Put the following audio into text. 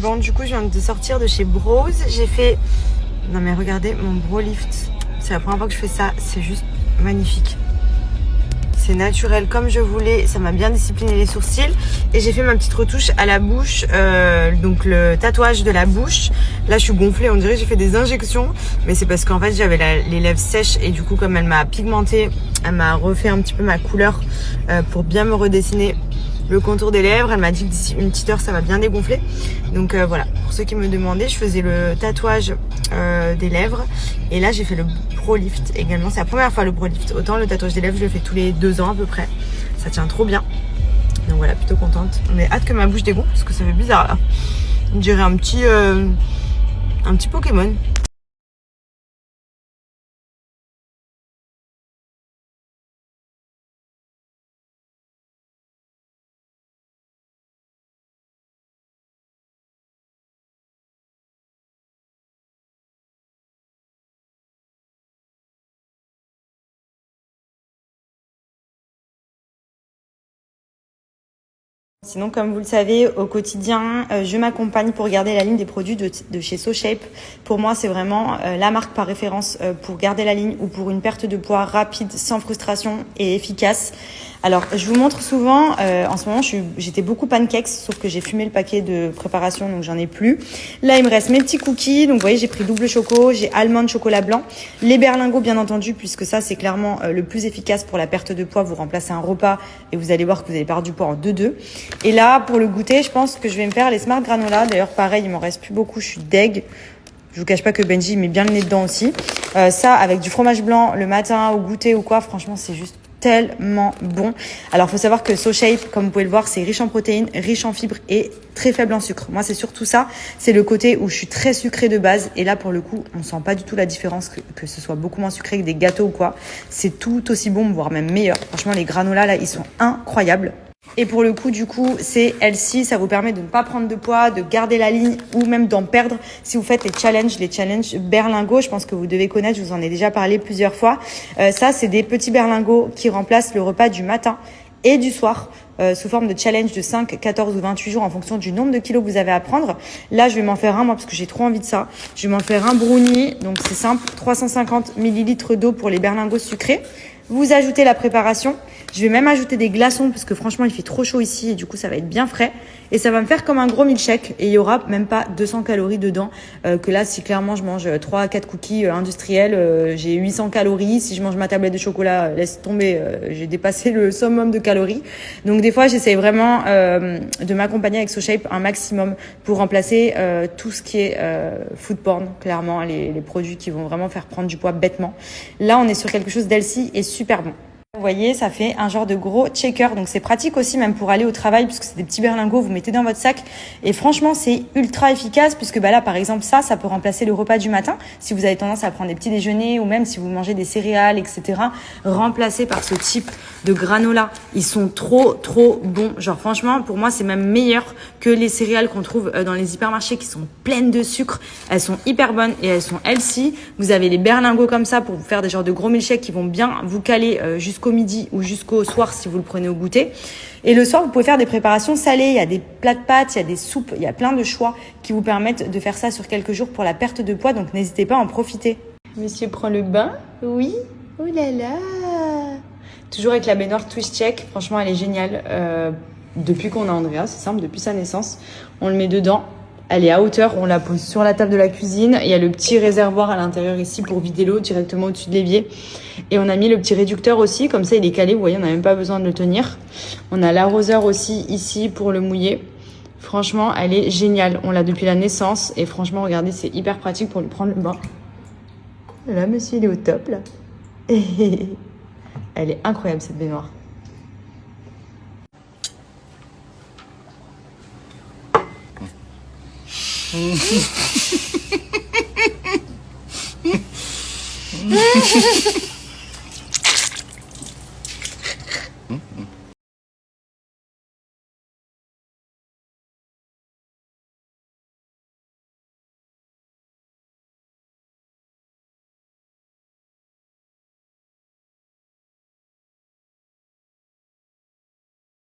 Bon, du coup, je viens de sortir de chez Brows. J'ai fait... Non mais regardez mon brow lift. C'est la première fois que je fais ça. C'est juste magnifique. C'est naturel comme je voulais. Ça m'a bien discipliné les sourcils. Et j'ai fait ma petite retouche à la bouche. Donc le tatouage de la bouche. Là, je suis gonflée. On dirait que j'ai fait des injections. Mais c'est parce qu'en fait, j'avais les lèvres sèches. Et du coup, comme elle m'a pigmenté, elle m'a refait un petit peu ma couleur pour bien me redessiner le contour des lèvres. Elle m'a dit que d'ici une petite heure ça va bien dégonfler. Donc voilà, pour ceux qui me demandaient, je faisais le tatouage des lèvres. Et là j'ai fait le brow lift également. C'est la première fois le brow lift. Autant le tatouage des lèvres je le fais tous les 2 ans à peu près. Ça tient trop bien. Donc voilà, plutôt contente. Mais hâte que ma bouche dégonfle parce que ça fait bizarre là. On dirait un petit Pokémon. Sinon, comme vous le savez, au quotidien, je m'accompagne pour garder la ligne des produits de chez SoShape. Pour moi, c'est vraiment la marque par référence pour garder la ligne ou pour une perte de poids rapide, sans frustration et efficace. Alors, je vous montre souvent, en ce moment, j'étais beaucoup pancakes, sauf que j'ai fumé le paquet de préparation, donc j'en ai plus. Là, il me reste mes petits cookies. Donc, vous voyez, j'ai pris double choco, j'ai almond chocolat blanc. Les berlingots, bien entendu, puisque ça, c'est clairement le plus efficace pour la perte de poids. Vous remplacez un repas et vous allez voir que vous allez perdre du poids en 2-2. Et là, pour le goûter, je pense que je vais me faire les Smart Granola. D'ailleurs, pareil, il m'en reste plus beaucoup, je suis deg. Je vous cache pas que Benji met bien le nez dedans aussi. Ça, avec du fromage blanc le matin au goûter ou quoi, franchement, c'est juste tellement bon. Alors, faut savoir que SoShape, comme vous pouvez le voir, c'est riche en protéines, riche en fibres et très faible en sucre. Moi, c'est surtout ça. C'est le côté où je suis très sucrée de base. Et là, pour le coup, on sent pas du tout la différence que ce soit beaucoup moins sucré que des gâteaux ou quoi. C'est tout aussi bon, voire même meilleur. Franchement, les granolas, là, ils sont incroyables. Et pour le coup, du coup, c'est healthy. Ça vous permet de ne pas prendre de poids, de garder la ligne ou même d'en perdre si vous faites les challenges berlingots. Je pense que vous devez connaître, je vous en ai déjà parlé plusieurs fois. Ça, c'est des petits berlingots qui remplacent le repas du matin et du soir sous forme de challenge de 5, 14 ou 28 jours en fonction du nombre de kilos que vous avez à prendre. Là, je vais m'en faire un, moi, parce que j'ai trop envie de ça. Je vais m'en faire un brownie. Donc, c'est simple. 350 millilitres d'eau pour les berlingots sucrés. Vous ajoutez la préparation. Je vais même ajouter des glaçons parce que franchement, il fait trop chaud ici et du coup, ça va être bien frais. Et ça va me faire comme un gros milkshake et il y aura même pas 200 calories dedans. Que là, si clairement, je mange 3 à 4 cookies industriels, j'ai 800 calories. Si je mange ma tablette de chocolat, laisse tomber, j'ai dépassé le summum de calories. Donc, des fois, j'essaie vraiment de m'accompagner avec SoShape un maximum pour remplacer tout ce qui est food porn, clairement, les produits qui vont vraiment faire prendre du poids bêtement. Là, on est sur quelque chose d'healthy et super bon. Vous voyez, ça fait un genre de gros checker. Donc, c'est pratique aussi même pour aller au travail puisque c'est des petits berlingots, vous mettez dans votre sac. Et franchement, c'est ultra efficace puisque là, par exemple, ça peut remplacer le repas du matin. Si vous avez tendance à prendre des petits déjeuners ou même si vous mangez des céréales, etc. Remplacé par ce type de granola. Ils sont trop bons. Genre, franchement, pour moi, c'est même meilleur que les céréales qu'on trouve dans les hypermarchés qui sont pleines de sucre. Elles sont hyper bonnes et elles sont healthy. Vous avez les berlingots comme ça pour vous faire des genres de gros milkshakes qui vont bien vous caler jusqu'au midi ou jusqu'au soir si vous le prenez au goûter. Et le soir, vous pouvez faire des préparations salées. Il y a des plats de pâtes, il y a des soupes, il y a plein de choix qui vous permettent de faire ça sur quelques jours pour la perte de poids. Donc, n'hésitez pas à en profiter. Monsieur prend le bain. Oui. Oh là là. Toujours avec la baignoire Twist Check. Franchement, elle est géniale. Depuis qu'on a Andrea, c'est simple, depuis sa naissance. On le met dedans. Elle est à hauteur, on la pose sur la table de la cuisine. Il y a le petit réservoir à l'intérieur ici pour vider l'eau directement au-dessus de l'évier. Et on a mis le petit réducteur aussi, comme ça il est calé, vous voyez, on n'a même pas besoin de le tenir. On a l'arroseur aussi ici pour le mouiller. Franchement, elle est géniale. On l'a depuis la naissance et franchement, regardez, c'est hyper pratique pour lui prendre le bain. Là, monsieur, il est au top, là. Elle est incroyable, cette baignoire.